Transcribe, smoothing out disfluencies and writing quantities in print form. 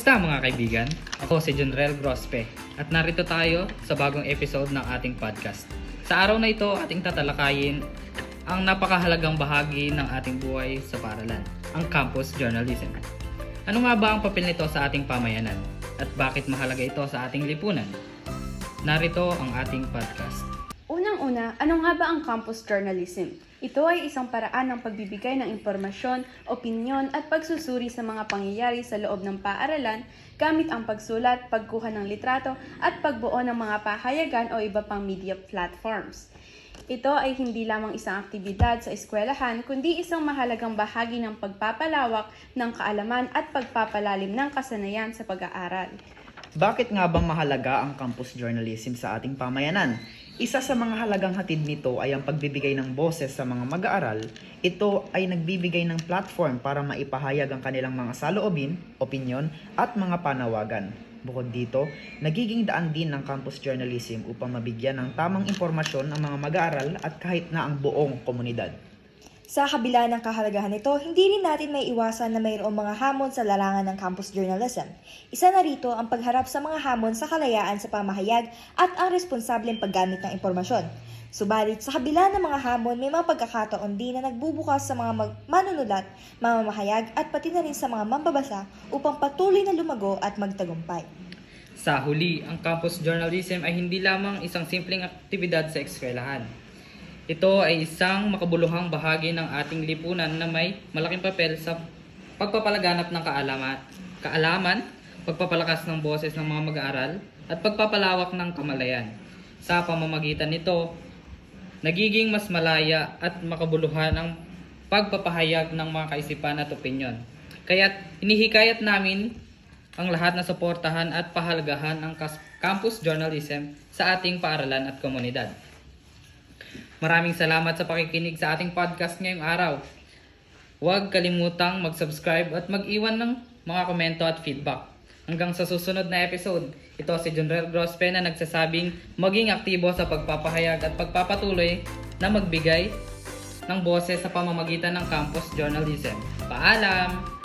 Kamusta mga kaibigan? Ako si Junrel Grospe at narito tayo sa bagong episode ng ating podcast. Sa araw na ito, ating tatalakayin ang napakahalagang bahagi ng ating buhay sa paaralan, ang campus journalism. Ano nga ba ang papel nito sa ating pamayanan at bakit mahalaga ito sa ating lipunan? Narito ang ating podcast. Unang-una, ano nga ba ang campus journalism? Ito ay isang paraan ng pagbibigay ng impormasyon, opinyon at pagsusuri sa mga pangyayari sa loob ng paaralan gamit ang pagsulat, pagkuha ng litrato at pagbuo ng mga pahayagan o iba pang media platforms. Ito ay hindi lamang isang aktibidad sa eskwelahan kundi isang mahalagang bahagi ng pagpapalawak ng kaalaman at pagpapalalim ng kasanayan sa pag-aaral. Bakit nga bang mahalaga ang campus journalism sa ating pamayanan? Isa sa mga halagang hatid nito ay ang pagbibigay ng boses sa mga mag-aaral. Ito ay nagbibigay ng platform para maipahayag ang kanilang mga saloobin, opinyon at mga panawagan. Bukod dito, nagiging daan din ng campus journalism upang mabigyan ng tamang impormasyon ang mga mag-aaral at kahit na ang buong komunidad. Sa kabila ng kahalagahan nito, hindi rin natin may iwasan na mayroong mga hamon sa larangan ng campus journalism. Isa na rito ang pagharap sa mga hamon sa kalayaan sa pamahayag at ang responsableng paggamit ng impormasyon. Subalit, sa kabila ng mga hamon, may mga pagkakataon din na nagbubukas sa mga manunulat, mamamahayag at pati na rin sa mga mambabasa upang patuloy na lumago at magtagumpay. Sa huli, ang campus journalism ay hindi lamang isang simpleng aktibidad sa eskwelahan. Ito ay isang makabuluhang bahagi ng ating lipunan na may malaking papel sa pagpapalaganap ng kaalaman, pagpapalakas ng boses ng mga mag-aaral, at pagpapalawak ng kamalayan. Sa pamamagitan nito, nagiging mas malaya at makabuluhan ang pagpapahayag ng mga kaisipan at opinyon. Kaya't hinihikayat namin ang lahat na suportahan at pahalagahan ang campus journalism sa ating paaralan at komunidad. Maraming salamat sa pakikinig sa ating podcast ngayong araw. Huwag kalimutang mag-subscribe at mag-iwan ng mga komento at feedback. Hanggang sa susunod na episode, ito si Junrel Grospe na nagsasabing maging aktibo sa pagpapahayag at pagpapatuloy na magbigay ng boses sa pamamagitan ng campus journalism. Paalam!